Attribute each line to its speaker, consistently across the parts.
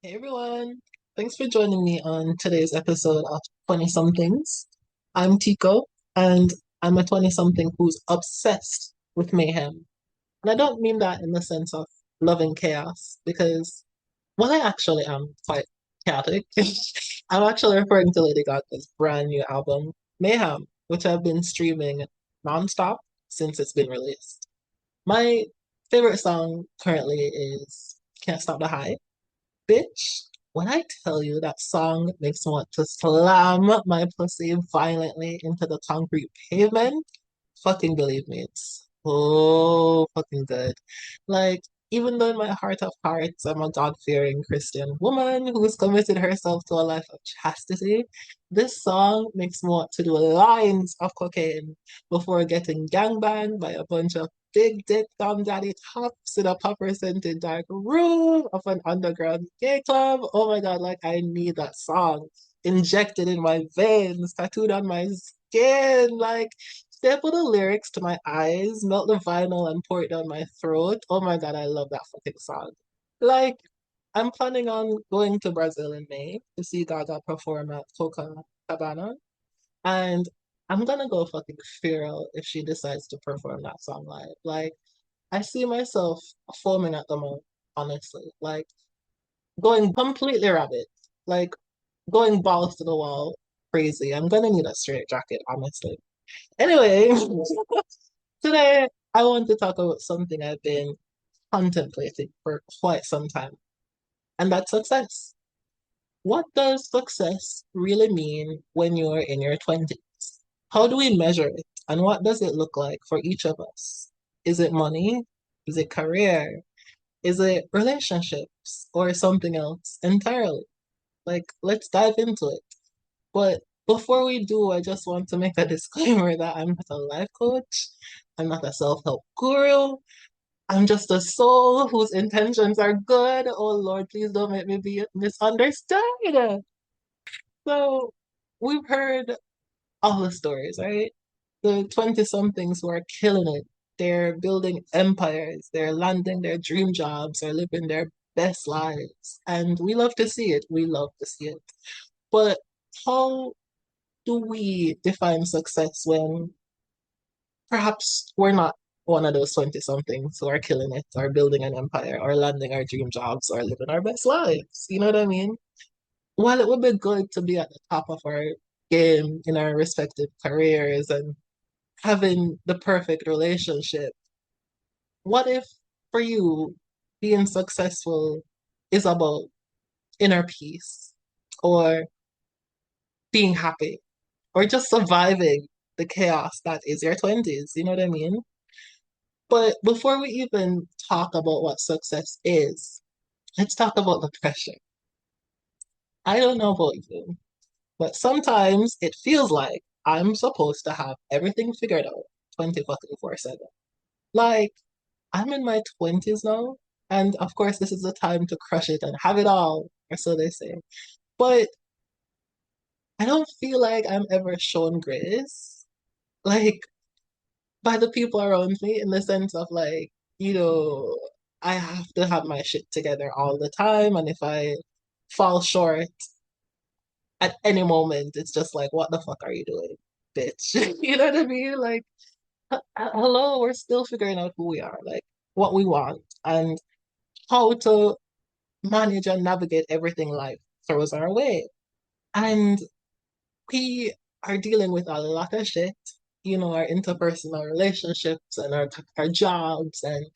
Speaker 1: Hey everyone, thanks for joining me on today's episode of 20 somethings. I'm Tico, and I'm a 20 something who's obsessed with mayhem. And I don't mean that in the sense of loving chaos, because well, I actually am quite chaotic. I'm actually referring to Lady Gaga's brand new album, Mayhem, which I've been streaming nonstop since it's been released. My favorite song currently is Can't Stop the High. Bitch, when I tell you that song makes me want to slam my pussy violently into the concrete pavement, fucking believe me, it's so fucking good. Like, even though in my heart of hearts I'm a God-fearing Christian woman who's committed herself to a life of chastity, this song makes me want to do lines of cocaine before getting gangbanged by a bunch of big dick dumb daddy tops in a puffer scented dark room of an underground gay club. Oh my God, like I need that song injected in my veins, tattooed on my skin. Like, staple the lyrics to my eyes, melt the vinyl, and pour it down my throat. Oh my God, I love that fucking song. Like, I'm planning on going to Brazil in May to see Gaga perform at Copacabana, and I'm gonna go fucking feral if she decides to perform that song live. Like, I see myself foaming at the mouth, honestly. Like, going completely rabbit. Like, going balls to the wall, crazy. I'm gonna need a straight jacket, honestly. Anyway, today I want to talk about something I've been contemplating for quite some time, and that's success. What does success really mean when you're in your 20s? How do we measure it? And what does it look like for each of us? Is it money? Is it career? Is it relationships or something else entirely? Like, let's dive into it. But before we do, I just want to make a disclaimer that I'm not a life coach. I'm not a self-help guru. I'm just a soul whose intentions are good. Oh Lord, please don't make me be misunderstood. So we've heard all the stories, right? The 20 somethings who are killing it. They're building empires, they're landing their dream jobs, they're living their best lives. And we love to see it. We love to see it. But how do we define success when perhaps we're not one of those 20 somethings who are killing it or building an empire or landing our dream jobs or living our best lives? You know what I mean? While it would be good to be at the top of our game in our respective careers and having the perfect relationship, what if for you being successful is about inner peace or being happy or just surviving the chaos that is your 20s? You know what I mean? But before we even talk about what success is, let's talk about the pressure. I don't know about you, but sometimes it feels like I'm supposed to have everything figured out 20 fucking 4/7. Like, I'm in my 20s now, and of course, this is the time to crush it and have it all, or so they say. But I don't feel like I'm ever shown grace, like, by the people around me, in the sense of, like, you know, I have to have my shit together all the time, and if I fall short at any moment, it's just like, what the fuck are you doing, bitch? You know what I mean? Like, hello, we're still figuring out who we are, like, what we want, and how to manage and navigate everything life throws our way. And we are dealing with a lot of shit, you know, our interpersonal relationships and our jobs and,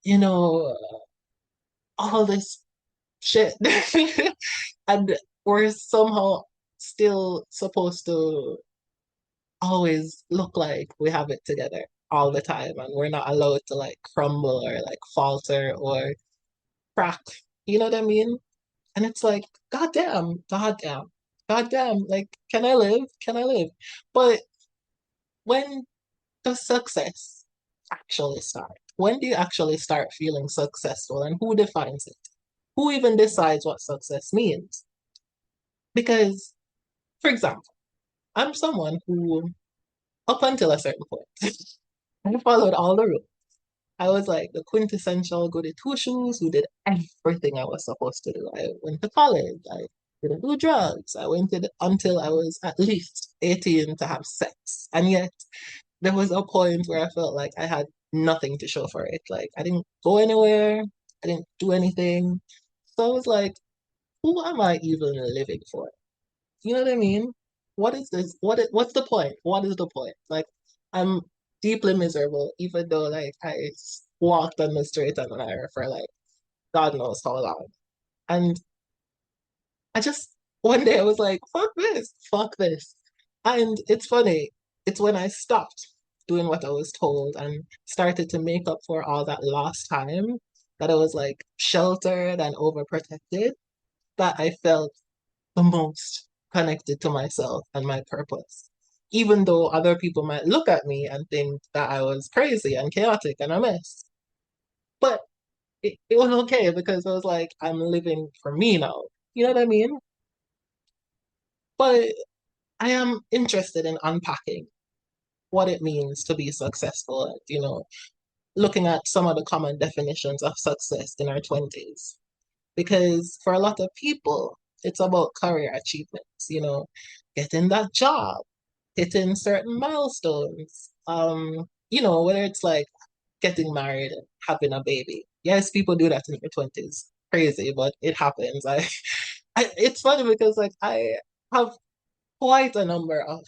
Speaker 1: you know, all this shit. And we're somehow still supposed to always look like we have it together all the time. And we're not allowed to like crumble or like falter or crack. You know what I mean? And it's like, goddamn, goddamn, goddamn, like, can I live? Can I live? But when does success actually start? When do you actually start feeling successful and who defines it? Who even decides what success means? Because, for example, I'm someone who, up until a certain point, I followed all the rules. I was like the quintessential goody two shoes who did everything I was supposed to do. I went to college. I didn't do drugs. I went to until I was at least 18 to have sex. And yet there was a point where I felt like I had nothing to show for it. Like I didn't go anywhere. I didn't do anything. So I was like, who am I even living for? You know what I mean? What is this? What's the point? What is the point? Like, I'm deeply miserable, even though like I walked on the straight and narrow for like God knows how long. And I just one day I was like, fuck this, fuck this. And it's funny, it's when I stopped doing what I was told and started to make up for all that lost time that I was like sheltered and overprotected that I felt the most connected to myself and my purpose. Even though other people might look at me and think that I was crazy and chaotic and a mess. But it was okay because I was like, I'm living for me now. You know what I mean? But I am interested in unpacking what it means to be successful and, looking at some of the common definitions of success in our 20s. Because for a lot of people, it's about career achievements, getting that job, hitting certain milestones. Whether it's like getting married and having a baby. Yes, people do that in their 20s. Crazy, but it happens. It's funny because like I have quite a number of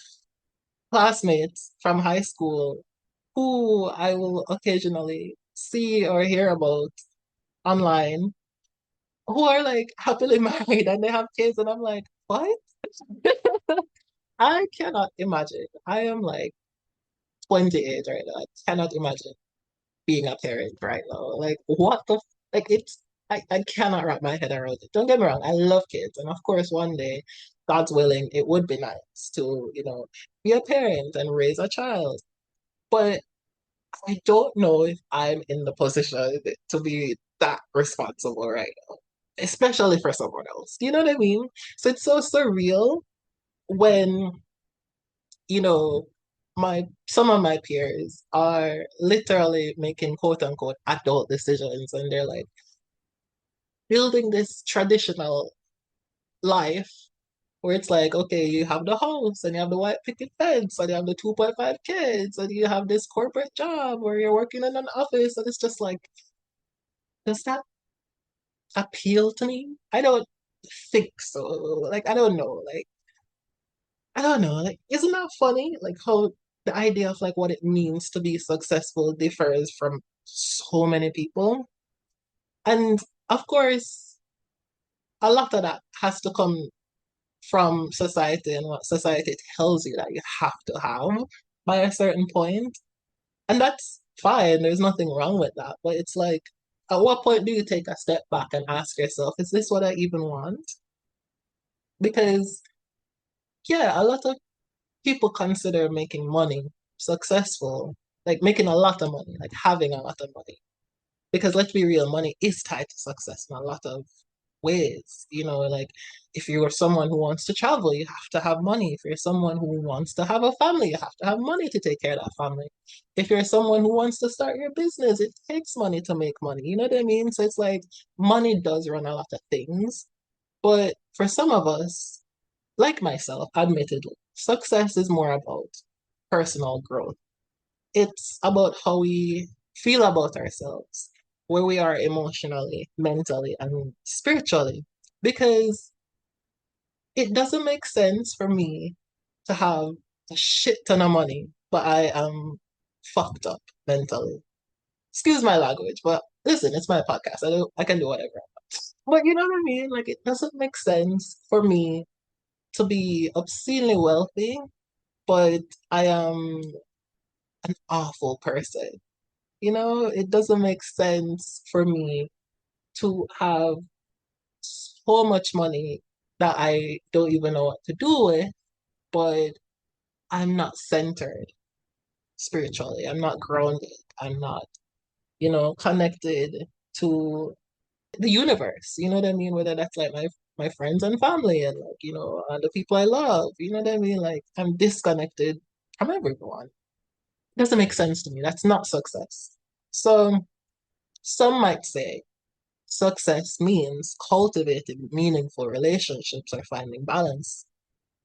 Speaker 1: classmates from high school who I will occasionally see or hear about online who are like happily married and they have kids, and I'm like, what? I cannot imagine. I am like 28 right now. I cannot imagine being a parent right now. Like, what the, like, I cannot wrap my head around it. Don't get me wrong, I love kids. And of course, one day, God's willing, it would be nice to, be a parent and raise a child. But I don't know if I'm in the position to be that responsible right now, especially for someone else. Do you know what I mean? So it's so surreal when, you know, my some of my peers are literally making quote unquote adult decisions and they're like building this traditional life where it's like, okay, you have the house and you have the white picket fence and you have the 2.5 kids and you have this corporate job where you're working in an office and it's just like, does that appeal to me? I don't think so. Like, I don't know. Like, I don't know. Like, isn't that funny? Like, how the idea of like what it means to be successful differs from so many people. And of course, a lot of that has to come from society and what society tells you that you have to have by a certain point. And that's fine. There's nothing wrong with that. But it's like, at what point do you take a step back and ask yourself, is this what I even want? Because, yeah, a lot of people consider making money successful, like making a lot of money, like having a lot of money. Because let's be real, money is tied to success in a lot of ways. Like if you're someone who wants to travel, you have to have money. If you're someone who wants to have a family, you have to have money to take care of that family. If you're someone who wants to start your business, it takes money to make money. You know what I mean? So it's like money does run a lot of things. But for some of us, like myself, admittedly, success is more about personal growth. It's about how we feel about ourselves, where we are emotionally, mentally, and spiritually. Because it doesn't make sense for me to have a shit ton of money, but I am fucked up mentally. Excuse my language, but listen, it's my podcast. I can do whatever. But you know what I mean? Like it doesn't make sense for me to be obscenely wealthy, but I am an awful person. It doesn't make sense for me to have so much money that I don't even know what to do with, but I'm not centered spiritually. I'm not grounded. I'm not, connected to the universe. You know what I mean? Whether that's like my friends and family and like, the people I love. You know what I mean? Like I'm disconnected from everyone. Doesn't make sense to me. That's not success. So some might say success means cultivating meaningful relationships or finding balance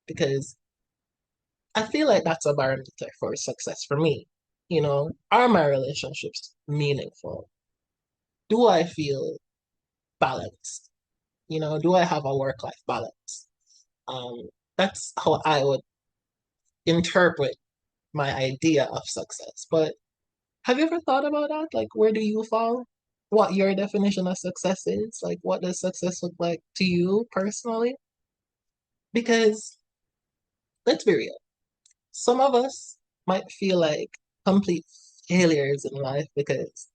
Speaker 1: because I feel like that's a barometer for success for me. Are my relationships meaningful? Do I feel balanced? Do I have a work-life balance? That's how I would interpret my idea of success. But have you ever thought about that? Like, where do you fall? What your definition of success is? Like, what does success look like to you personally? Because let's be real, some of us might feel like complete failures in life because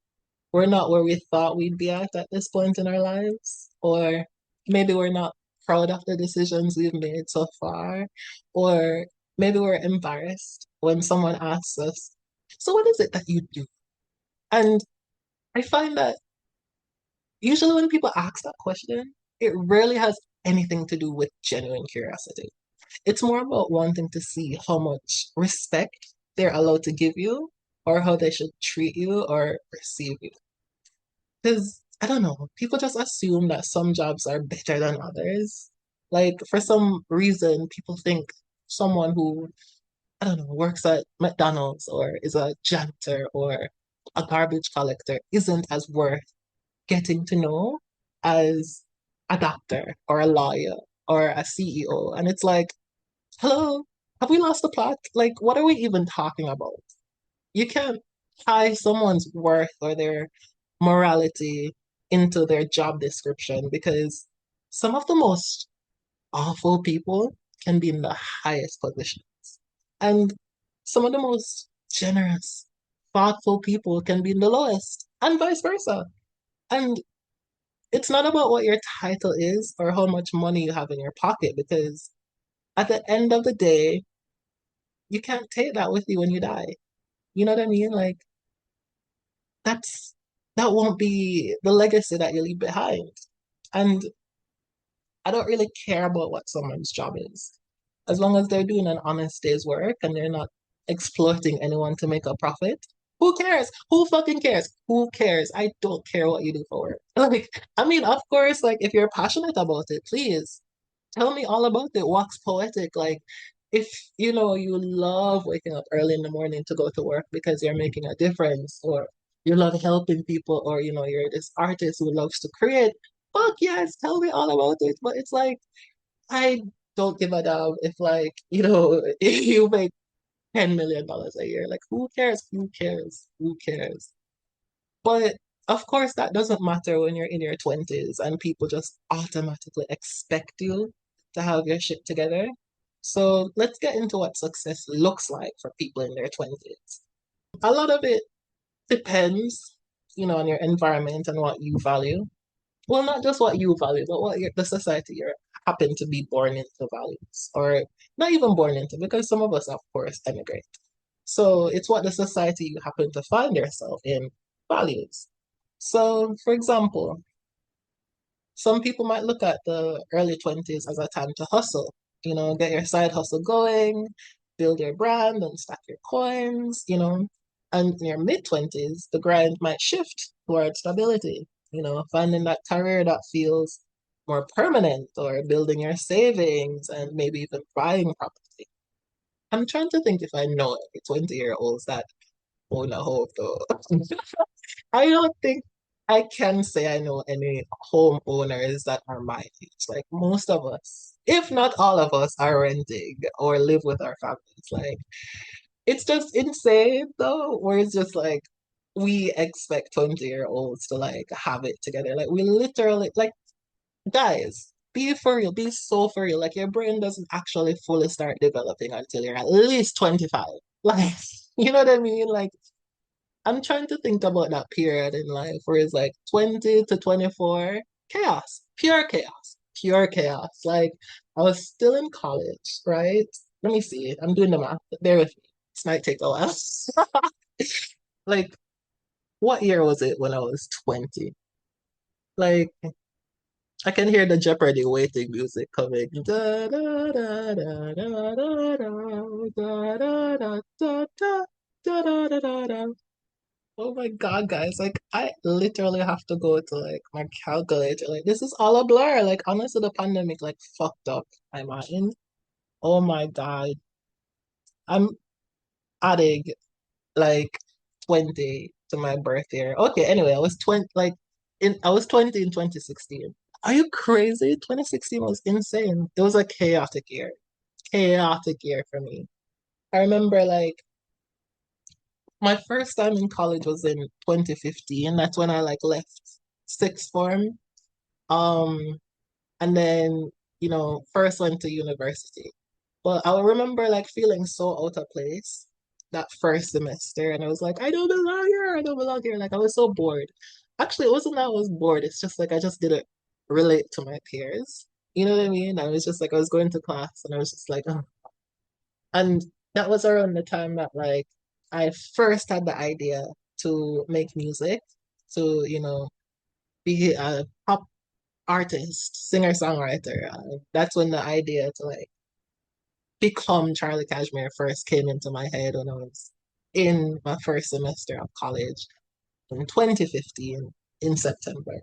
Speaker 1: we're not where we thought we'd be at this point in our lives, or maybe we're not proud of the decisions we've made so far, or maybe we're embarrassed when someone asks us, "So, what is it that you do?" And I find that usually when people ask that question, it rarely has anything to do with genuine curiosity. It's more about wanting to see how much respect they're allowed to give you or how they should treat you or perceive you. Because I don't know, people just assume that some jobs are better than others. Like for some reason, people think someone who, I don't know, works at McDonald's or is a janitor or a garbage collector isn't as worth getting to know as a doctor or a lawyer or a CEO. And it's like, hello, have we lost the plot? Like, what are we even talking about? You can't tie someone's worth or their morality into their job description because some of the most awful people can be in the highest positions. And some of the most generous, thoughtful people can be in the lowest, and vice versa. And it's not about what your title is or how much money you have in your pocket because at the end of the day, you can't take that with you when you die. You know what I mean? Like that's that won't be the legacy that you leave behind. And I don't really care about what someone's job is. As long as they're doing an honest day's work and they're not exploiting anyone to make a profit, who cares? Who fucking cares? Who cares? I don't care what you do for work. Like, I mean, of course, like if you're passionate about it, please tell me all about it. Wax poetic. Like, if you love waking up early in the morning to go to work because you're making a difference, or you love helping people, or you're this artist who loves to create, fuck yes, tell me all about it. But it's like, I don't give a damn if, like, if you make $10 million a year. Like, who cares? Who cares? Who cares? But of course, that doesn't matter when you're in your 20s and people just automatically expect you to have your shit together. So let's get into what success looks like for people in their 20s. A lot of it depends, on your environment and what you value. Well, not just what you value, but what the society you're happen to be born into values, or not even born into, because some of us, of course, emigrate. So it's what the society you happen to find yourself in values. So, for example, some people might look at the early 20s as a time to hustle, get your side hustle going, build your brand and stack your coins. And in your mid 20s, the grind might shift towards stability, finding that career that feels more permanent or building your savings and maybe even buying property. I'm trying to think if I know any 20-year-olds that own a home though. I don't think I can say I know any homeowners that are my age. Like most of us, if not all of us, are renting or live with our families. Like it's just insane though, where it's just like we expect 20-year-olds to like have it together. Like we literally like guys, be for real, be so for real. Like your brain doesn't actually fully start developing until you're at least 25. Like, you know what I mean? Like I'm trying to think about that period in life where it's like 20 to 24, chaos, pure chaos. Like I was still in college, right? Let me see. I'm doing the math. Bear with me. This might take a while. Like, what year was it when I was 20? Like, I can hear the Jeopardy waiting music coming. Da, da, da, da, da, da, da, da, da, da, da, da, da, da, da, da. Oh my God, guys. Like, I literally have to go to like my calculator. Like, this is all a blur. Like, honestly, the pandemic like fucked up my mind. Oh my God. I'm adding like 20 to my birth year. Okay, anyway, I was 20 in 2016. Are you crazy? 2016 was insane. It was a chaotic year. Chaotic year for me. I remember like my first time in college was in 2015. That's when I like left sixth form. Um, and then, first went to university. But I remember like feeling so out of place that first semester. And I was like, I don't belong here. I don't belong here. Like I was so bored. Actually, it wasn't that I was bored. It's just like I just didn't relate to my peers. You know what I mean? I was just like, I was going to class and I was just like, oh. And that was around the time that like I first had the idea to make music, to, be a pop artist, singer-songwriter. That's when the idea to like become Charlie Cashmere first came into my head when I was in my first semester of college in 2015 in September.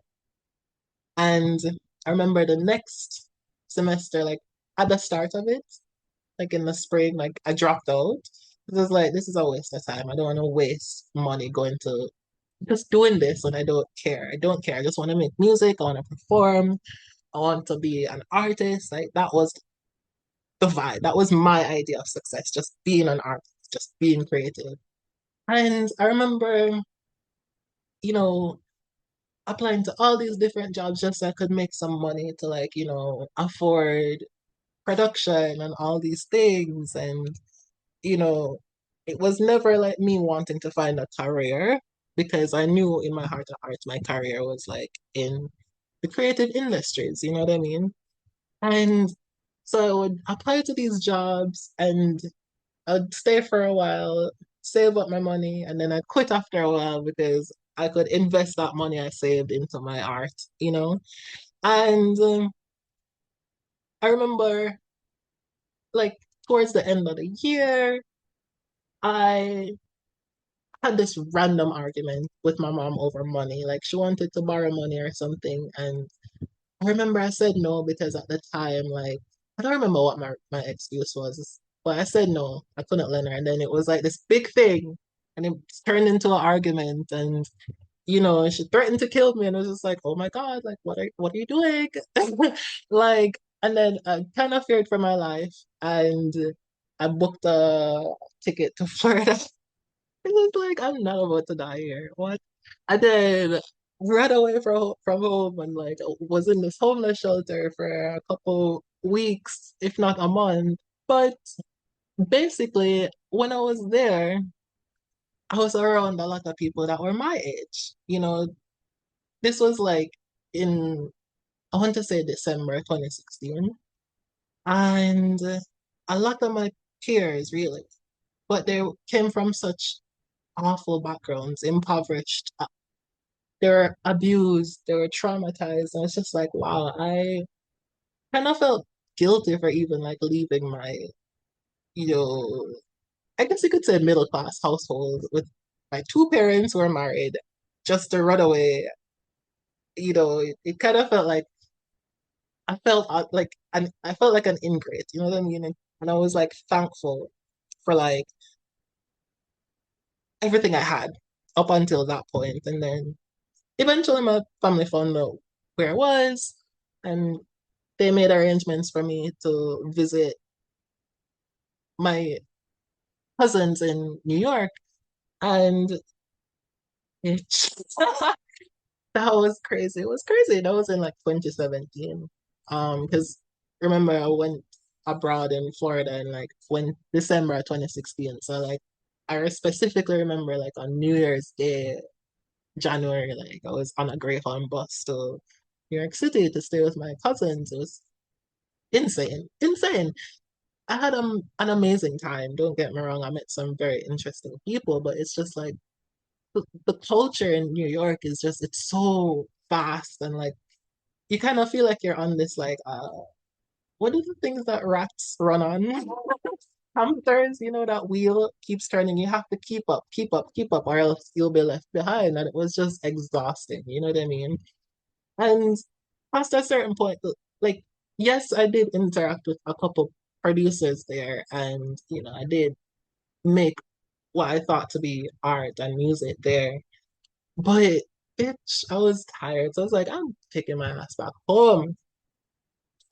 Speaker 1: And I remember the next semester, like at the start of it, like in the spring, like I dropped out. It was like, this is a waste of time. I don't want to waste money going to just doing this and I don't care. I don't care. I just want to make music. I want to perform. I want to be an artist. Like that was the vibe. That was my idea of success, just being an artist, just being creative. And I remember, you know, applying to all these different jobs just so I could make some money to like, afford production and all these things. And, you know, it was never like me wanting to find a career because I knew in my heart of hearts my career was like in the creative industries, you know what I mean? And so I would apply to these jobs and I'd stay for a while, save up my money, and then I'd quit after a while because I could invest that money I saved into my art. And I remember, like, towards the end of the year, I had this random argument with my mom over money. Like, she wanted to borrow money or something. And I remember I said no because at the time, like, I don't remember what my excuse was, but I said no, I couldn't lend her. And then it was like this big thing, and it turned into an argument. And she threatened to kill me, and I was just like, oh my God, like, what are you doing? Like, and then I kind of feared for my life, and I booked a ticket to Florida. It was like, I'm not about to die here. What? I did ran away from home and like was in this homeless shelter for a couple weeks, if not a month. But basically, when I was there, I was around a lot of people that were my age. This was like in, I want to say December 2016. And a lot of my peers, really, but they came from such awful backgrounds, impoverished. They were abused, they were traumatized. And it's just like, wow, I kind of felt guilty for even like leaving you know, I guess you could say middle class household with my two parents who were married just to run away. It kind of felt like I felt I felt like an ingrate, you know what I mean? And I was like thankful for like everything I had up until that point. And then eventually my family found out where I was and they made arrangements for me to visit my cousins in New York. And it, that was crazy. It was crazy. That was in like 2017. Because remember I went abroad in Florida in like when December of 2016. So like I specifically remember like on New Year's Day, January, like I was on a Greyhound bus to New York City to stay with my cousins. It was insane, insane. I had an amazing time. Don't get me wrong. I met some very interesting people, but it's just like the culture in New York is just it's so fast and like you kind of feel like you're on this like what are the things that rats run on? hamsters, that wheel keeps turning. You have to keep up, keep up, keep up, or else you'll be left behind. And it was just exhausting, you know what I mean? And past a certain point, like, yes, I did interact with a couple producers there, and I did make what I thought to be art and music there. But bitch, I was tired. So I was like, I'm taking my ass back home.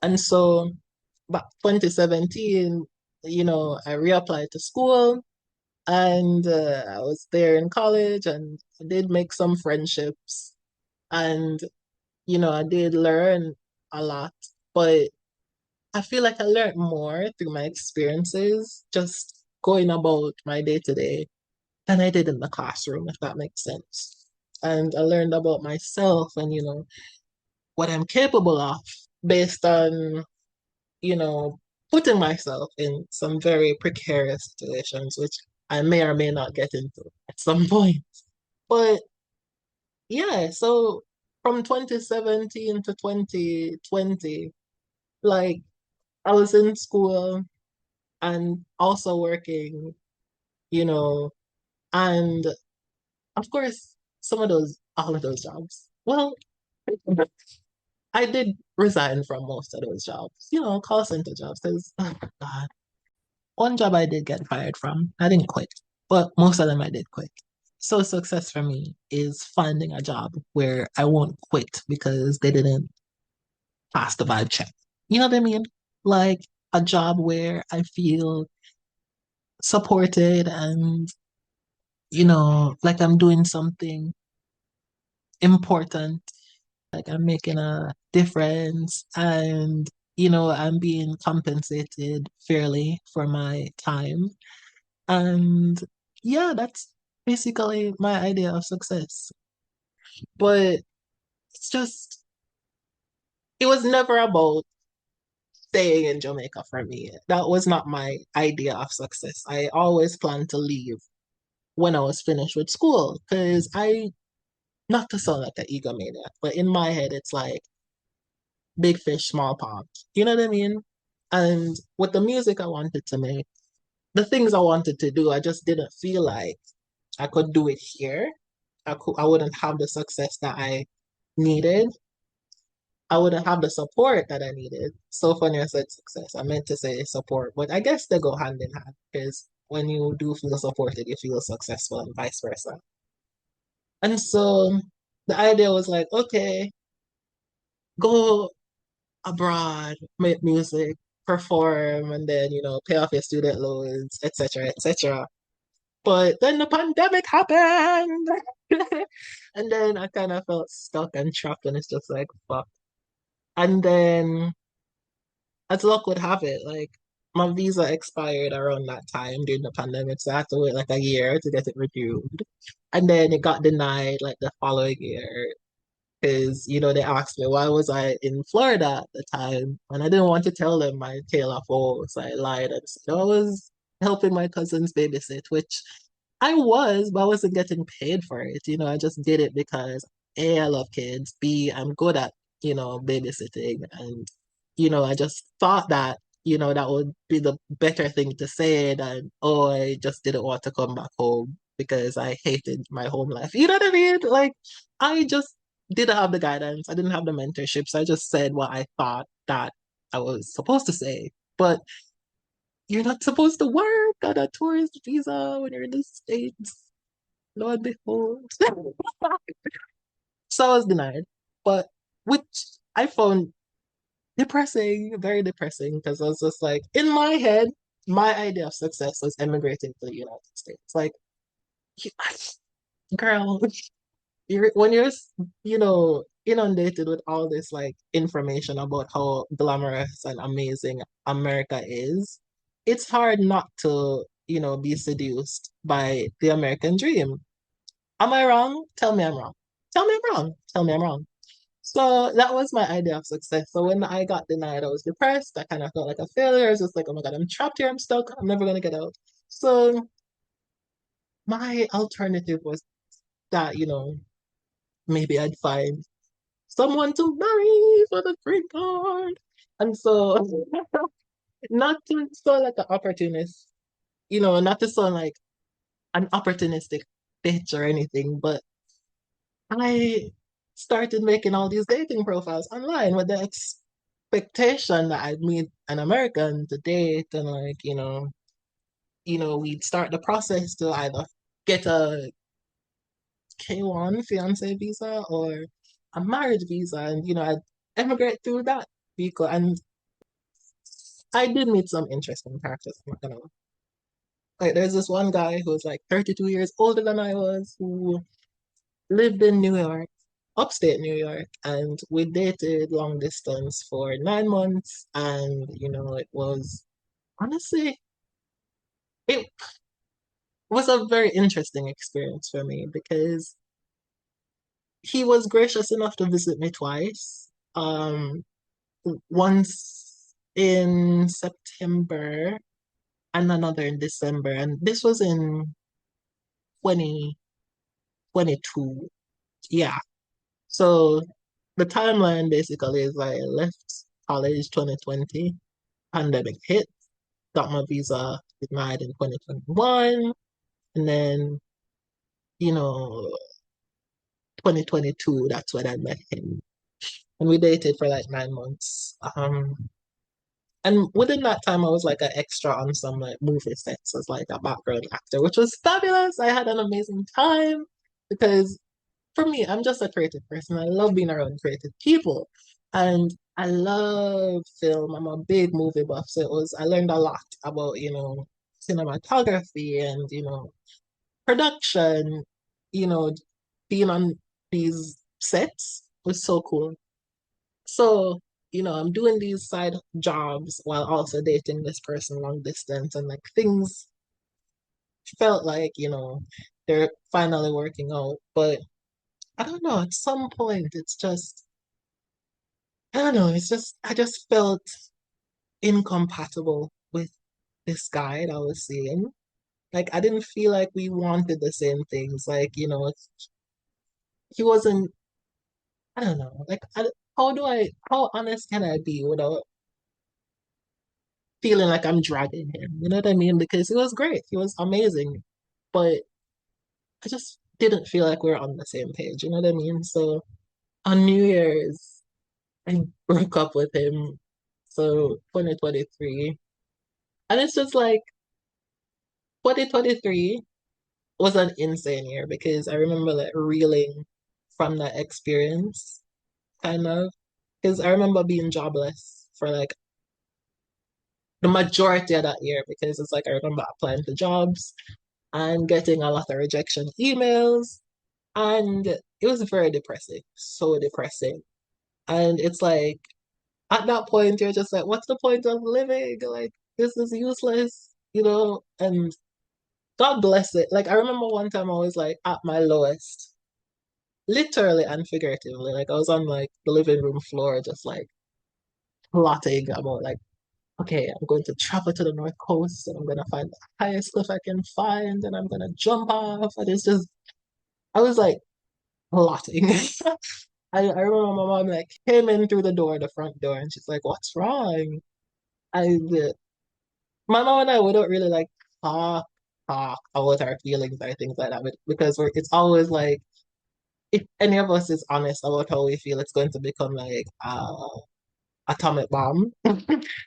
Speaker 1: And so back 2017, I reapplied to school and I was there in college and I did make some friendships and, I did learn a lot. But I feel like I learned more through my experiences, just going about my day to day than I did in the classroom, if that makes sense. And I learned about myself and, what I'm capable of based on, you know, putting myself in some very precarious situations, which I may or may not get into at some point. But yeah, so from 2017 to 2020, like I was in school and also working, you know, and of course, all of those jobs. Well, I did resign from most of those jobs, call center jobs, because, oh my God, one job I did get fired from. I didn't quit, but most of them I did quit. So success for me is finding a job where I won't quit because they didn't pass the vibe check. You know what I mean? Like a job where I feel supported and, like I'm doing something important, like I'm making a difference and, I'm being compensated fairly for my time. And yeah, that's basically my idea of success. But it's just, it was never about staying in Jamaica for me. That was not my idea of success. I always planned to leave when I was finished with school because not to sound like an egomaniac, but in my head, it's like big fish, small pond. You know what I mean? And with the music I wanted to make, the things I wanted to do, I just didn't feel like I could do it here. I wouldn't have the success that I needed. I wouldn't have the support that I needed. So funny I said success. I meant to say support, but I guess they go hand in hand because when you do feel supported, you feel successful and vice versa. And so the idea was like, okay, go abroad, make music, perform, and then, pay off your student loans, etc., etc. But then the pandemic happened. And then I kind of felt stuck and trapped, and it's just like, fuck. And then, as luck would have it, like, my visa expired around that time during the pandemic, so I had to wait like a year to get it renewed. And then it got denied like the following year because they asked me why was I in Florida at the time, and I didn't want to tell them my tale of woe, so I lied and said I was helping my cousins babysit, which I was, but I wasn't getting paid for it. I just did it because A, I love kids, B, I'm good at babysitting, and I just thought that that would be the better thing to say than, oh, I just didn't want to come back home because I hated my home life. You know what I mean? Like I just didn't have the guidance. I didn't have the mentorship. So I just said what I thought that I was supposed to say. But you're not supposed to work on a tourist visa when you're in the States. Lo and behold. So I was denied. But which I found depressing, very depressing, because I was just like, in my head, my idea of success was emigrating to the United States. Like, you- girl, when you're inundated with all this like information about how glamorous and amazing America is, it's hard not to be seduced by the American dream. Am I wrong? Tell me I'm wrong. Tell me I'm wrong. Tell me I'm wrong. So that was my idea of success. So when I got denied, I was depressed. I kind of felt like a failure. I was just like, oh my God, I'm trapped here. I'm stuck. I'm never gonna get out. So my alternative was that maybe I'd find someone to marry for the green card. And so, not to sound like an opportunist, not to sound like an opportunistic bitch or anything, but I started making all these dating profiles online with the expectation that I'd meet an American to date and like, we'd start the process to either get a K1 fiance visa or a marriage visa and I'd emigrate through that vehicle. And I did meet some interesting characters, I'm not gonna lie. Like there's this one guy who was like 32 years older than I was, who lived in New York, upstate New York, and we dated long distance for 9 months. And, it was honestly, it was a very interesting experience for me because he was gracious enough to visit me twice. Once in September and another in December. And this was in 2022. Yeah. So the timeline basically is I left college 2020, pandemic hit, got my visa denied in 2021, and then, you know, 2022, that's when I met him. And we dated for like 9 months. And within that time, I was like an extra on some like movie sets as like a background actor, which was fabulous. I had an amazing time because for me, I'm just a creative person. I love being around creative people. And I love film. I'm a big movie buff. So I learned a lot about, cinematography and, production, you know, being on these sets was so cool. So, I'm doing these side jobs while also dating this person long distance and like things felt like, they're finally working out. But I don't know, at some point it's just I don't know, it's just I just felt incompatible with this guy that I was seeing. Like I didn't feel like we wanted the same things. Like, he wasn't I don't know. Like how honest can I be without feeling like I'm dragging him? You know what I mean? Because he was great. He was amazing. But I just didn't feel like we were on the same page. You know what I mean? So on New Year's, I broke up with him. So 2023. And it's just like 2023 was an insane year because I remember like reeling from that experience, kind of. Because I remember being jobless for like the majority of that year because it's like I remember applying to jobs and getting a lot of rejection emails. And it was very depressing, so depressing. And it's like at that point, you're just like, what's the point of living? Like, this is useless, And God bless it. Like, I remember one time I was like at my lowest, literally and figuratively. Like, I was on like the living room floor, just like plotting about like, okay, I'm going to travel to the North Coast and I'm going to find the highest cliff I can find and I'm going to jump off. And it's just, I was like plotting. I remember my mom like came in through the front door, and she's like, "What's wrong?" I my mom and I we don't really like talk talk about our feelings or things like that because it's always like if any of us is honest about how we feel, it's going to become like atomic bomb,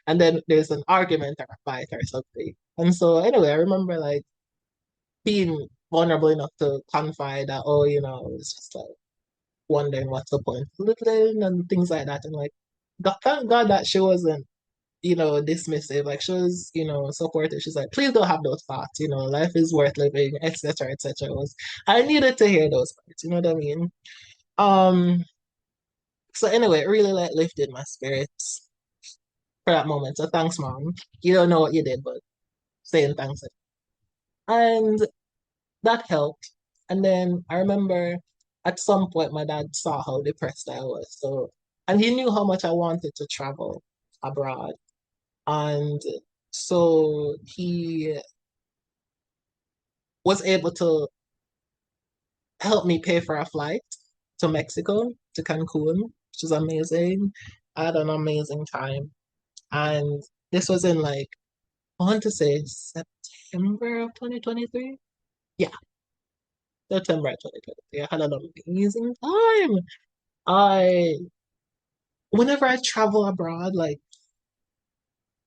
Speaker 1: and then there's an argument or a fight or something. And so anyway, I remember like being vulnerable enough to confide that it's just like wondering what's the point of living and things like that. And like, God, thank God that she wasn't, dismissive. Like she was, supportive. She's like, please don't have those thoughts. Life is worth living, etc., etc. Was I needed to hear those parts. You know what I mean? Um. So anyway, it really like lifted my spirits for that moment. So thanks, mom. You don't know what you did, but saying thanks. And that helped. And then I remember at some point my dad saw how depressed I was. And he knew how much I wanted to travel abroad. And so he was able to help me pay for a flight to Mexico, to Cancun, which is amazing. I had an amazing time. And this was in like I want to say September of 2023. Yeah, September of 2023. I had an amazing time. I, whenever I travel abroad, like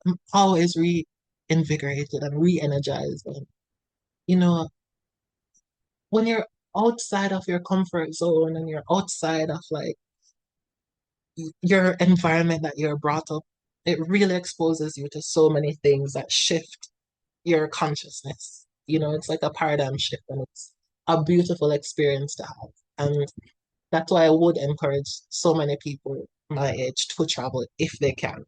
Speaker 1: I'm always reinvigorated and re-energized. And, you know, when you're outside of your comfort zone and you're outside of like your environment that you're brought up, it really exposes you to so many things that shift your consciousness. It's like a paradigm shift and it's a beautiful experience to have. And that's why I would encourage so many people my age to travel if they can.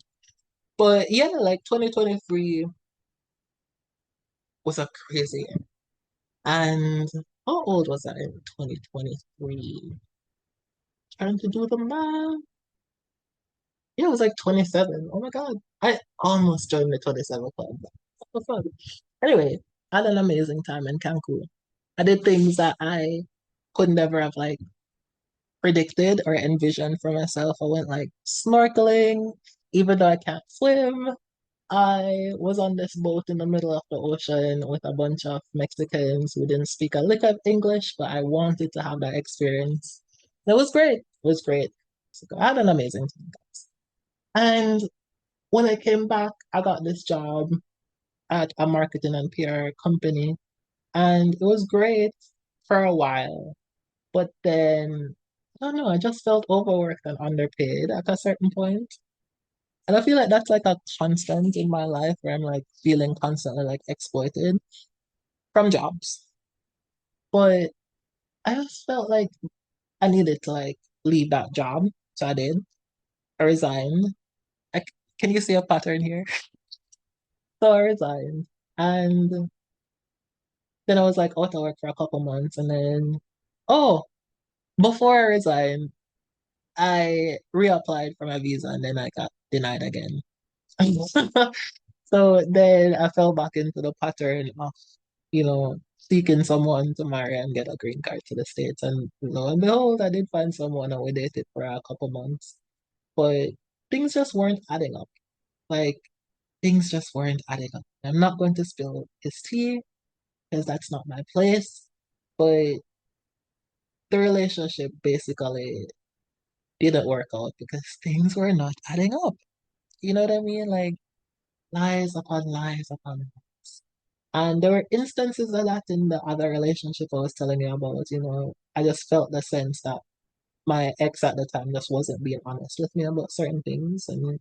Speaker 1: But yeah, like 2023 was a crazy year. And how old was I in 2023? Trying to do the math. Yeah, it was like 27. Oh my God. I almost joined the 27 club. That was fun. Anyway, I had an amazing time in Cancun. I did things that I could never have like predicted or envisioned for myself. I went like snorkeling, even though I can't swim. I was on this boat in the middle of the ocean with a bunch of Mexicans who didn't speak a lick of English, but I wanted to have that experience. It was great. It was great. So I had an amazing time, guys. And when I came back, I got this job at a marketing and PR company, and it was great for a while. But then, I don't know, I just felt overworked and underpaid at a certain point. And I feel like that's like a constant in my life where I'm like feeling constantly like exploited from jobs. But I just felt like I needed to like leave that job. So I did. I resigned. I, can you see a pattern here? So I resigned. And then I was like out of work for a couple months. And then, oh, before I resigned, I reapplied for my visa and then I got denied again. So then I fell back into the pattern of, seeking someone to marry and get a green card to the States. And lo and behold, I did find someone and we dated for a couple months. But things just weren't adding up. Like, things just weren't adding up. I'm not going to spill his tea because that's not my place. But the relationship basically didn't work out because things were not adding up. You know what I mean? Like, lies upon lies upon lies. And there were instances of that in the other relationship I was telling you about. I just felt the sense that my ex at the time just wasn't being honest with me about certain things and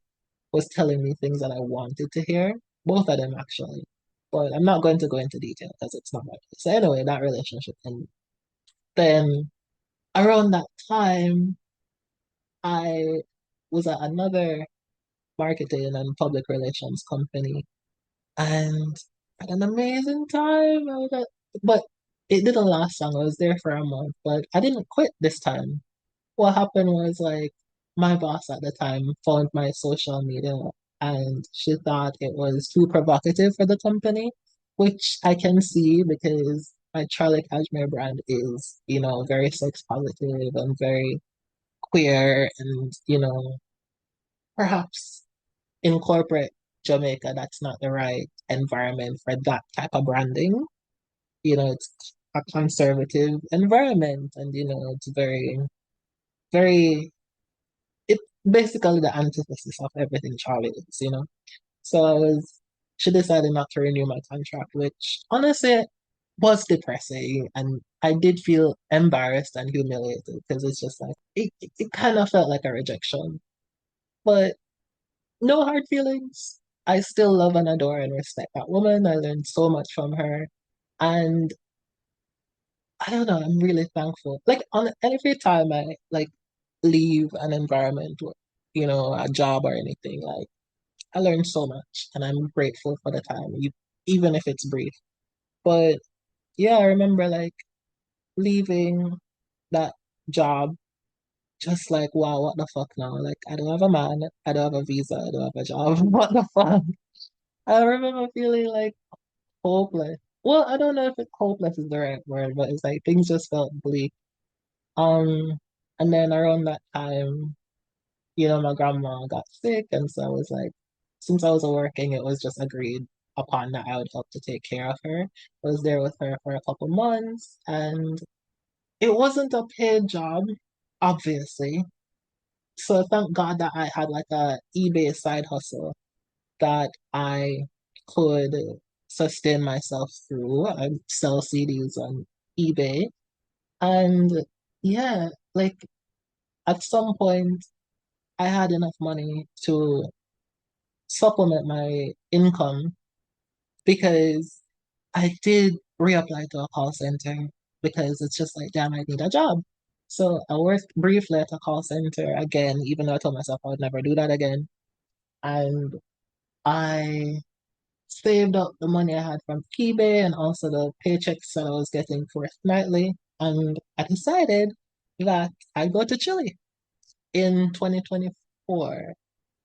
Speaker 1: was telling me things that I wanted to hear. Both of them, actually. But I'm not going to go into detail because it's not my place. So anyway, that relationship. And then around that time, I was at another marketing and public relations company and had an amazing time. But it didn't last long. I was there for a month, but I didn't quit this time. What happened was like my boss at the time found my social media and she thought it was too provocative for the company, which I can see because my Charlie Cashmere brand is, very sex positive and very queer and, perhaps in corporate Jamaica, that's not the right environment for that type of branding. It's a conservative environment and, it's very, very, it basically the antithesis of everything Charlie is. So she decided not to renew my contract, which honestly was depressing. And I did feel embarrassed and humiliated because it's just like, it kind of felt like a rejection. But no hard feelings. I still love and adore and respect that woman. I learned so much from her. And I don't know, I'm really thankful. Like on every time I like leave an environment or, a job or anything, like I learned so much and I'm grateful for the time, even if it's brief. But yeah, I remember like leaving that job just like, wow, what the fuck now? Like I don't have a man, I don't have a visa, I don't have a job. What the fuck? I remember feeling like hopeless. Well, I don't know if hopeless is the right word, but it's like things just felt bleak. Um, and then around that time, my grandma got sick, and so I was like, since I was working, it was just agreed. upon that I would help to take care of her. I was there with her for a couple months, and it wasn't a paid job, obviously. So thank God that I had like a eBay side hustle that I could sustain myself through. I sell CDs on eBay. And yeah, like at some point I had enough money to supplement my income because I did reapply to a call center because it's just like, damn, I need a job. So I worked briefly at a call center again, even though I told myself I would never do that again. And I saved up the money I had from eBay and also the paychecks that I was getting fortnightly. And I decided that I'd go to Chile in 2024.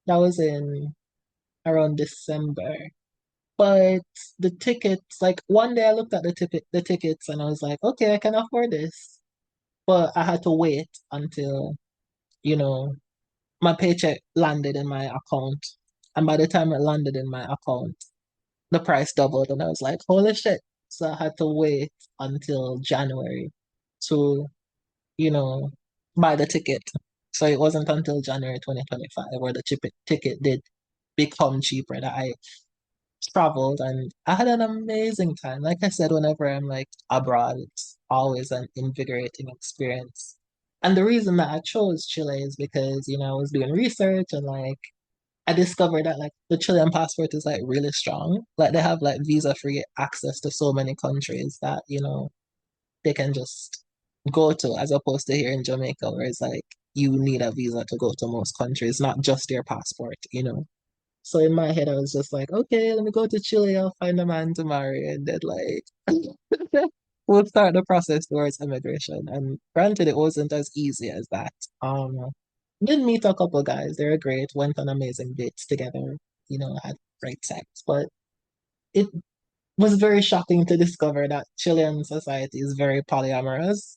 Speaker 1: That was in around December. But the tickets, like one day I looked at the tickets and I was like, okay, I can afford this. But I had to wait until, you know, my paycheck landed in my account. And by the time it landed in my account, the price doubled and I was like, holy shit. So I had to wait until January to, you know, buy the ticket. So it wasn't until January 2025 where the ticket did become cheaper that I traveled and I had an amazing time. Like I said, whenever I'm like abroad, it's always an invigorating experience. And the reason that I chose Chile is because, I was doing research and like I discovered that like the Chilean passport is like really strong. Like they have like visa-free access to so many countries that, they can just go to as opposed to here in Jamaica where it's like you need a visa to go to most countries, not just your passport. So in my head I was just like, okay, let me go to Chile, I'll find a man to marry and then like we'll start the process towards immigration. And granted it wasn't as easy as that. Did meet a couple guys. They were great, went on amazing dates together, had great sex. But it was very shocking to discover that Chilean society is very polyamorous.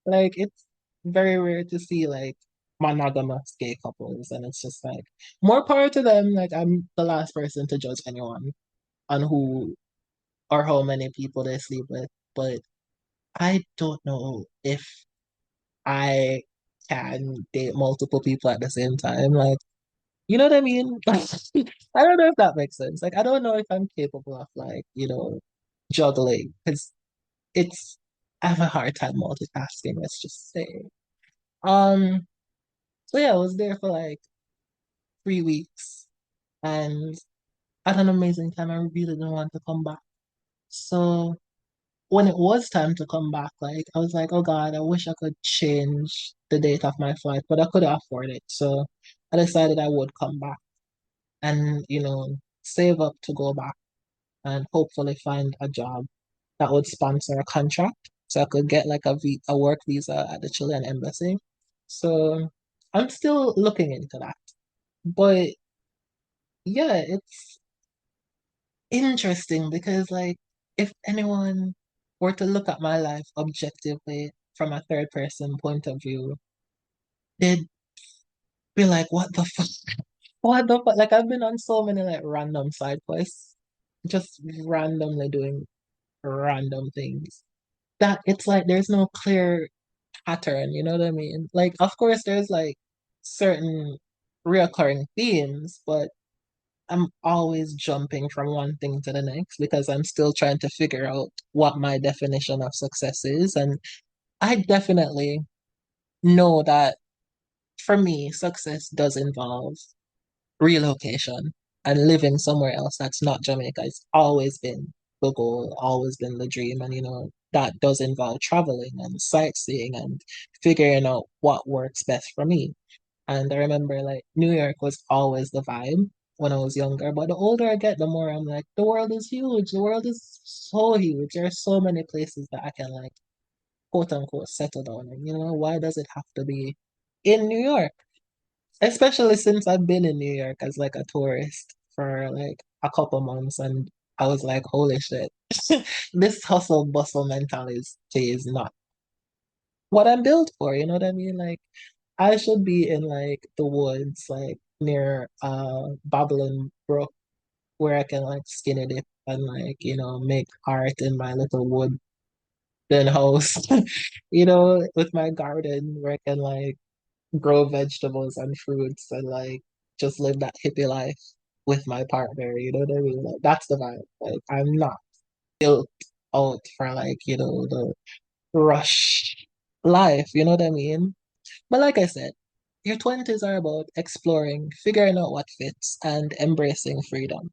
Speaker 1: Like it's very rare to see like monogamous gay couples, and it's just like more power to them. Like I'm the last person to judge anyone on who or how many people they sleep with, but I don't know if I can date multiple people at the same time. Like, you know what I mean? I don't know if that makes sense. Like, I don't know if I'm capable of like, juggling because it's I have a hard time multitasking, let's just say. Um, so yeah, I was there for like 3 weeks and I had an amazing time. I really didn't want to come back. So when it was time to come back, like I was like, oh God, I wish I could change the date of my flight, but I couldn't afford it. So I decided I would come back and, save up to go back and hopefully find a job that would sponsor a contract so I could get like a work visa at the Chilean embassy. So I'm still looking into that. But yeah, it's interesting because like if anyone were to look at my life objectively from a third person point of view, they'd be like, what the fuck? What the fuck? Like I've been on so many like random side quests, just randomly doing random things. That it's like there's no clear pattern, you know what I mean? Like of course there's like certain reoccurring themes, but I'm always jumping from one thing to the next because I'm still trying to figure out what my definition of success is. And I definitely know that for me, success does involve relocation and living somewhere else that's not Jamaica. It's always been the goal, always been the dream. And, that does involve traveling and sightseeing and figuring out what works best for me. And I remember like New York was always the vibe when I was younger. But the older I get, the more I'm like, the world is huge. The world is so huge. There are so many places that I can like quote unquote settle down in. Why does it have to be in New York? Especially since I've been in New York as like a tourist for like a couple months and I was like, holy shit. This hustle bustle mentality is not what I'm built for, you know what I mean? Like I should be in like the woods, like near Babylon Brook, where I can like skinny dip and like, make art in my little wooden house, with my garden where I can like grow vegetables and fruits and like just live that hippie life with my partner, you know what I mean? Like that's the vibe. Like I'm not built out for like, the rush life, you know what I mean? But like I said, your 20s are about exploring, figuring out what fits, and embracing freedom.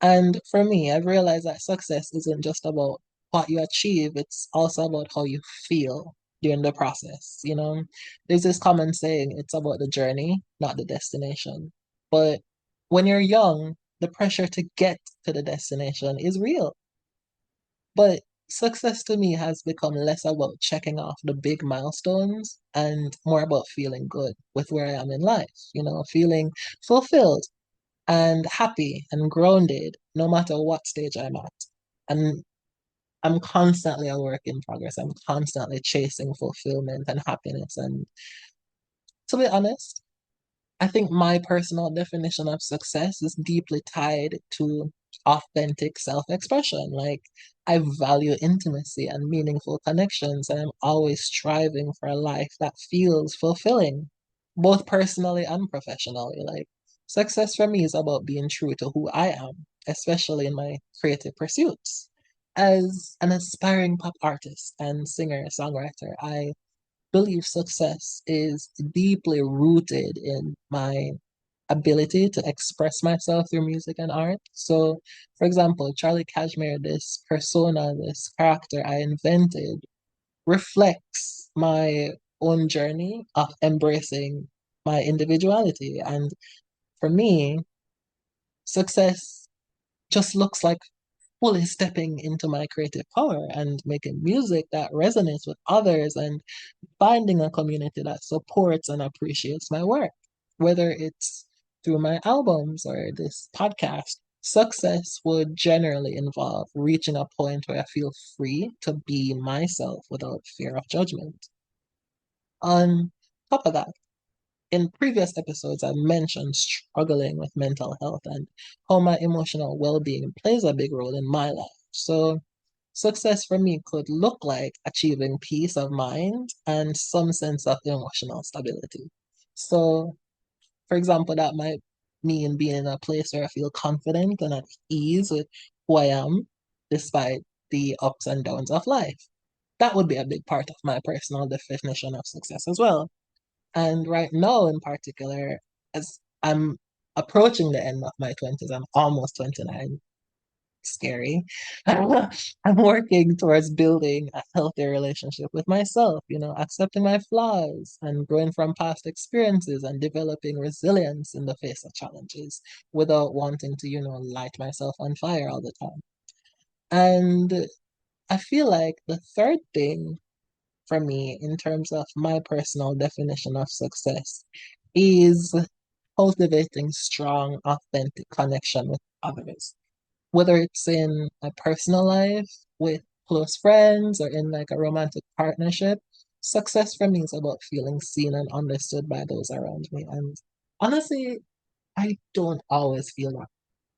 Speaker 1: And for me, I've realized that success isn't just about what you achieve, it's also about how you feel during the process. There's this common saying, it's about the journey, not the destination. But when you're young, the pressure to get to the destination is real. But success to me has become less about checking off the big milestones and more about feeling good with where I am in life, feeling fulfilled and happy and grounded no matter what stage I'm at. And I'm constantly a work in progress. I'm constantly chasing fulfillment and happiness. And to be honest, I think my personal definition of success is deeply tied to authentic self expression. Like, I value intimacy and meaningful connections, and I'm always striving for a life that feels fulfilling, both personally and professionally. Like, success for me is about being true to who I am, especially in my creative pursuits. As an aspiring pop artist and singer songwriter, I believe success is deeply rooted in my ability to express myself through music and art. So, for example, Charlie Cashmere, this persona, this character I invented, reflects my own journey of embracing my individuality. And for me, success just looks like fully stepping into my creative power and making music that resonates with others and finding a community that supports and appreciates my work, whether it's through my albums or this podcast. Success would generally involve reaching a point where I feel free to be myself without fear of judgment. On top of that, in previous episodes, I mentioned struggling with mental health and how my emotional well being plays a big role in my life. So, success for me could look like achieving peace of mind and some sense of emotional stability. So, for example, that might mean being in a place where I feel confident and at ease with who I am, despite the ups and downs of life. That would be a big part of my personal definition of success as well. And right now, in particular, as I'm approaching the end of my 20s, I'm almost 29, scary. I'm working towards building a healthy relationship with myself, accepting my flaws and growing from past experiences and developing resilience in the face of challenges without wanting to, light myself on fire all the time. And I feel like the third thing for me in terms of my personal definition of success is cultivating strong, authentic connection with others, whether it's in a personal life with close friends or in like a romantic partnership. Success for me is about feeling seen and understood by those around me. And honestly, I don't always feel that.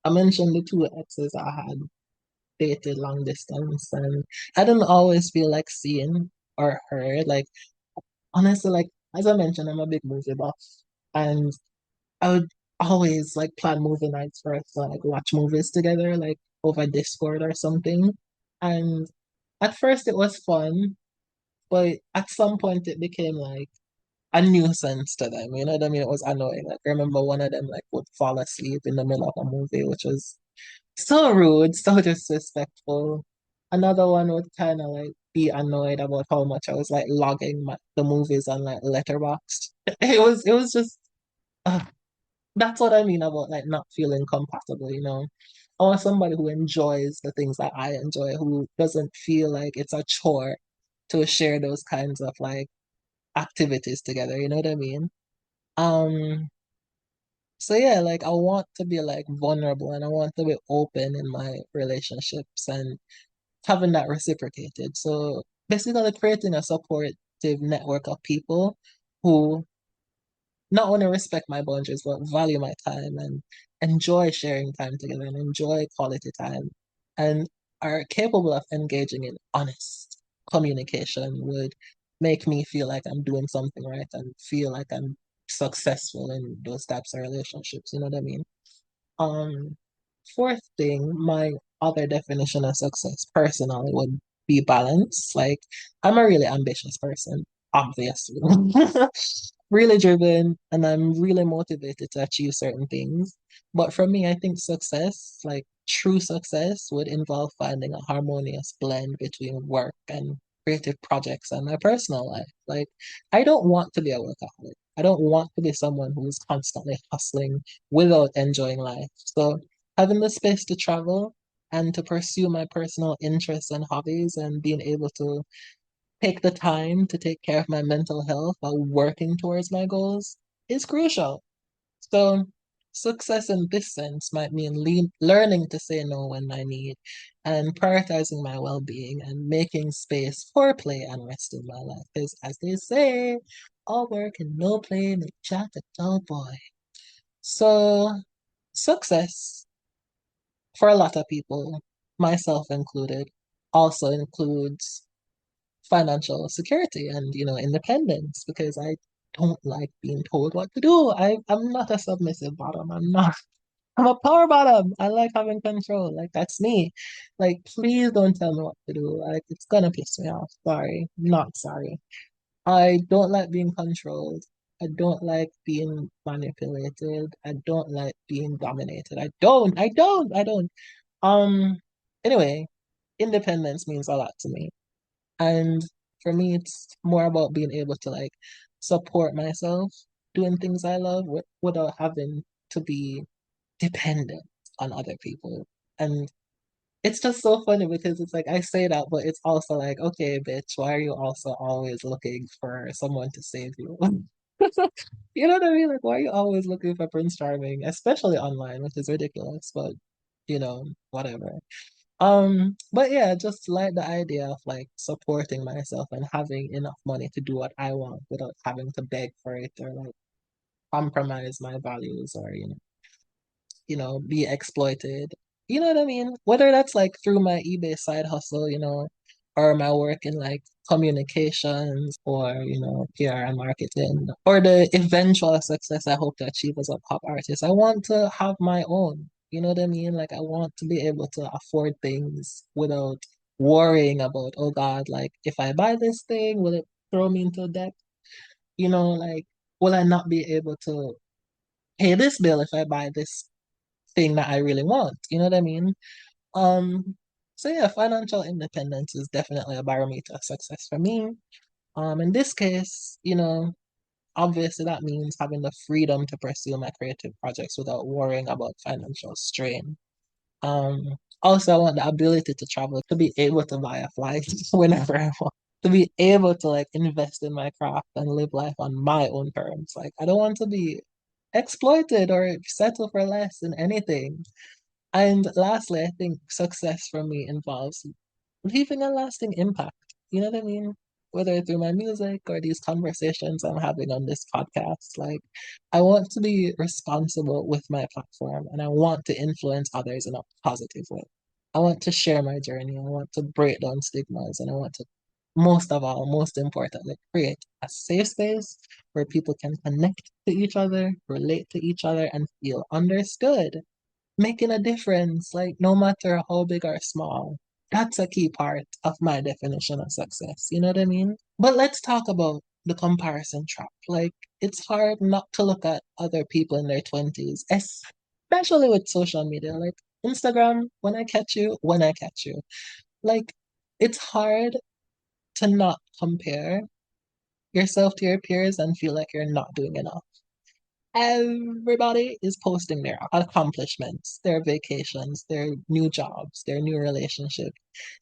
Speaker 1: I mentioned the two exes I had dated long distance, and I didn't always feel like seen or heard. Like, honestly, like, as I mentioned, I'm a big movie buff. And I would always like plan movie nights for us to like watch movies together, like over Discord or something. And at first it was fun, but at some point it became like a nuisance to them. You know what I mean? It was annoying. Like I remember one of them like would fall asleep in the middle of a movie, which was so rude, so disrespectful. Another one would kind of like be annoyed about how much I was like logging the movies on like Letterboxd. It was just uh, that's what I mean about like not feeling compatible. I want somebody who enjoys the things that I enjoy, who doesn't feel like it's a chore to share those kinds of like activities together, you know what I mean? Um, so yeah, like I want to be like vulnerable and I want to be open in my relationships and having that reciprocated. So basically creating a supportive network of people who not only respect my boundaries, but value my time and enjoy sharing time together and enjoy quality time and are capable of engaging in honest communication would make me feel like I'm doing something right and feel like I'm successful in those types of relationships. You know what I mean? Um, Fourth thing, my other definition of success personally would be balance. Like, I'm a really ambitious person, obviously. Really driven, and I'm really motivated to achieve certain things. But for me, I think success, like true success, would involve finding a harmonious blend between work and creative projects and my personal life. Like, I don't want to be a workaholic. I don't want to be someone who's constantly hustling without enjoying life. So having the space to travel and to pursue my personal interests and hobbies and being able to take the time to take care of my mental health while working towards my goals is crucial. So success in this sense might mean learning to say no when I need and prioritizing my well-being and making space for play and rest in my life. Because as they say, all work and no play make Jack a dull boy. So success for a lot of people, myself included, also includes financial security and, independence because I don't like being told what to do. I'm not a submissive bottom. I'm not. I'm a power bottom. I like having control. Like that's me. Like please don't tell me what to do. Like it's gonna piss me off. Sorry. Not sorry. I don't like being controlled. I don't like being manipulated. I don't like being dominated. I don't. Um, anyway, independence means a lot to me. And for me, it's more about being able to like support myself doing things I love without having to be dependent on other people. And it's just so funny because it's like I say that, but it's also like, okay, bitch, why are you also always looking for someone to save you? You know what I mean? Like, why are you always looking for Prince Charming, especially online, which is ridiculous, but whatever. But yeah, just like the idea of like supporting myself and having enough money to do what I want without having to beg for it or like compromise my values or be exploited. You know what I mean? Whether that's like through my eBay side hustle, or my work in like communications or, PR and marketing, or the eventual success I hope to achieve as a pop artist. I want to have my own. You know what I mean? Like I want to be able to afford things without worrying about, oh God, like if I buy this thing, will it throw me into debt? Like will I not be able to pay this bill if I buy this thing that I really want. You know what I mean? Um, so yeah, financial independence is definitely a barometer of success for me. In this case, obviously that means having the freedom to pursue my creative projects without worrying about financial strain. Also, I want the ability to travel, to be able to buy a flight whenever I want, to be able to like invest in my craft and live life on my own terms. Like, I don't want to be exploited or settle for less in anything. And lastly, I think success for me involves leaving a lasting impact. You know what I mean? Whether through my music or these conversations I'm having on this podcast, like I want to be responsible with my platform and I want to influence others in a positive way. I want to share my journey. I want to break down stigmas and I want to, most of all, most importantly, create a safe space where people can connect to each other, relate to each other, and feel understood making a difference, like no matter how big or small. That's a key part of my definition of success. You know what I mean? But let's talk about the comparison trap. Like, it's hard not to look at other people in their 20s, especially with social media. Like, Instagram, when I catch you. Like, it's hard to not compare yourself to your peers and feel like you're not doing enough. Everybody is posting their accomplishments, their vacations, their new jobs, their new relationship.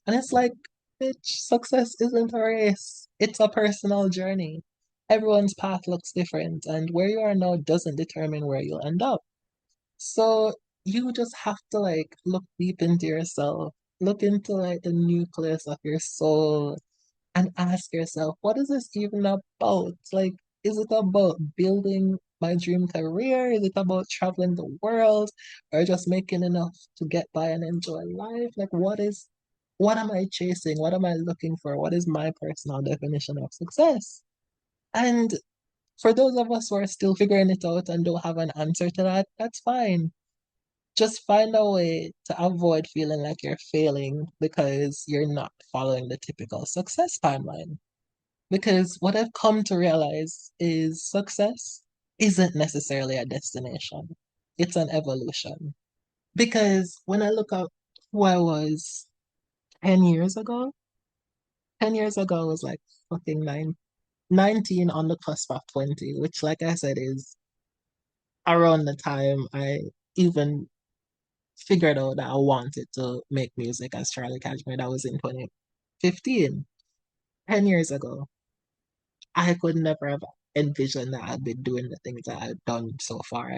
Speaker 1: And it's like, bitch, success isn't a race. It's a personal journey. Everyone's path looks different, and where you are now doesn't determine where you'll end up. So you just have to like look deep into yourself, look into like the nucleus of your soul, and ask yourself, what is this even about? Like, is it about building my dream career? Is it about traveling the world or just making enough to get by and enjoy life? Like, what am I chasing? What am I looking for? What is my personal definition of success? And for those of us who are still figuring it out and don't have an answer to that, that's fine. Just find a way to avoid feeling like you're failing because you're not following the typical success timeline. Because what I've come to realize is success isn't necessarily a destination, it's an evolution. Because when I look at who I was 10 years ago, 10 years ago I was like fucking 19 on the cusp of 20, which, like I said, is around the time I even figured out that I wanted to make music as Charlie Cashmere. That was in 2015, 10 years ago. I could never have envisioned that I'd be doing the things that I've done so far.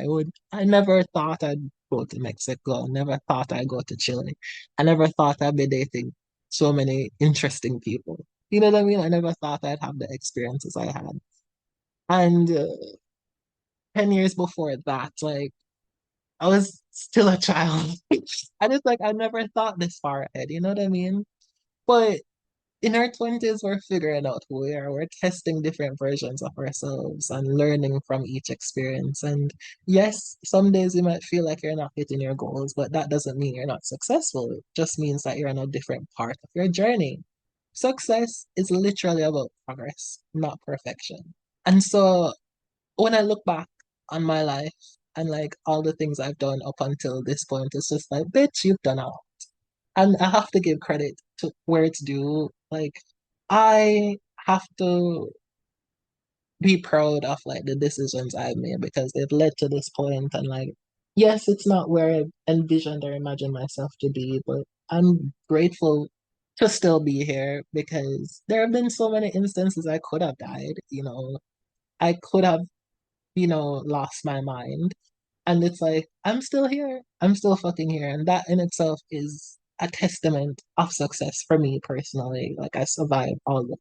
Speaker 1: I never thought I'd go to Mexico. Never thought I'd go to Chile. I never thought I'd be dating so many interesting people. You know what I mean? I never thought I'd have the experiences I had. And 10 years before that, like, I was still a child. And it's like, I never thought this far ahead. You know what I mean? But in our 20s, we're figuring out who we are. We're testing different versions of ourselves and learning from each experience. And yes, some days you might feel like you're not hitting your goals, but that doesn't mean you're not successful. It just means that you're on a different part of your journey. Success is literally about progress, not perfection. And so when I look back on my life and like all the things I've done up until this point, it's just like, bitch, you've done all. And I have to give credit to where it's due. Like, I have to be proud of like the decisions I've made because they've led to this point. And like, yes, it's not where I envisioned or imagined myself to be, but I'm grateful to still be here because there have been so many instances I could have died, I could have, lost my mind. And it's like, I'm still here. I'm still fucking here. And that in itself is a testament of success for me personally. Like, I survived all the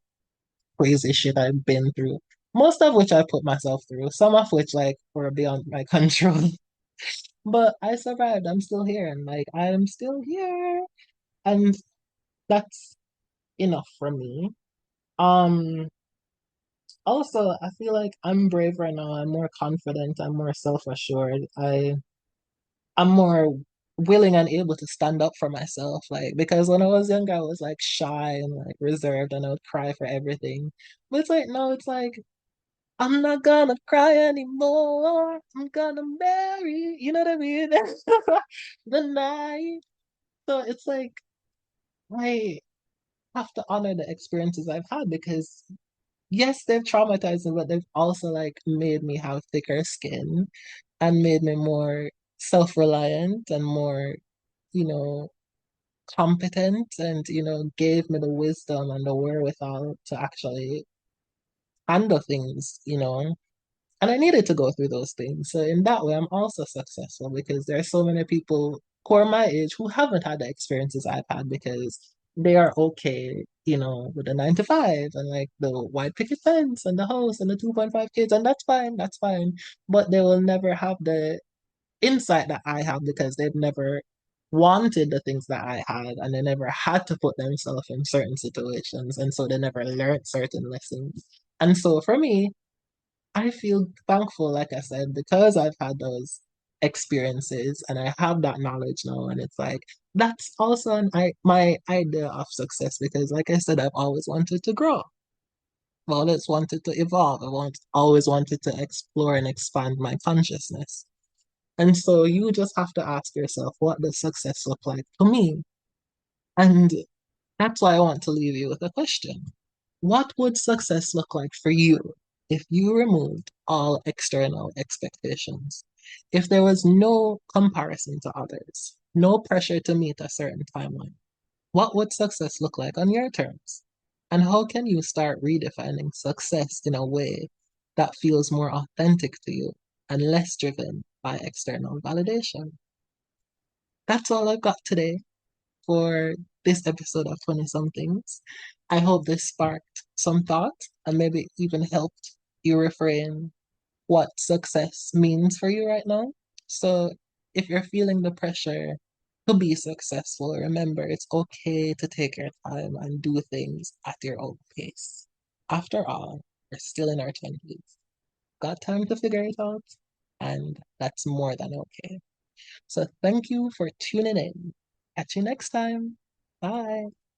Speaker 1: crazy shit I've been through, most of which I put myself through, some of which, like, were beyond my control. But I survived. I'm still here. And, like, I'm still here. And that's enough for me. Um, Also, I feel like I'm braver now. I'm more confident. I'm more self-assured. I'm more willing and able to stand up for myself. Like, because when I was younger, I was like shy and like reserved and I would cry for everything. But it's like, no, it's like, I'm not gonna cry anymore. I'm gonna marry, you know what I mean? The night. So it's like, I have to honor the experiences I've had because, yes, they've traumatized me, but they've also like made me have thicker skin and made me more self-reliant and more, you know, competent and, gave me the wisdom and the wherewithal to actually handle things. And I needed to go through those things. So in that way, I'm also successful because there are so many people who are my age who haven't had the experiences I've had because they are okay, with the 9 to 5 and like the white picket fence and the house and the 2.5 kids, and that's fine, that's fine. But they will never have the insight that I have because they've never wanted the things that I had and they never had to put themselves in certain situations. And so they never learned certain lessons. And so for me, I feel thankful, like I said, because I've had those experiences and I have that knowledge now. And it's like, that's also my idea of success because, like I said, I've always wanted to grow. I've always wanted to evolve. Always wanted to explore and expand my consciousness. And so you just have to ask yourself, what does success look like to me? And that's why I want to leave you with a question. What would success look like for you if you removed all external expectations? If there was no comparison to others, no pressure to meet a certain timeline, what would success look like on your terms? And how can you start redefining success in a way that feels more authentic to you and less driven by external validation? That's all I've got today for this episode of 20 Somethings. I hope this sparked some thought and maybe even helped you reframe what success means for you right now. So if you're feeling the pressure to be successful, remember it's okay to take your time and do things at your own pace. After all, we're still in our 20s. Got time to figure it out, and that's more than okay. So thank you for tuning in. Catch you next time. Bye.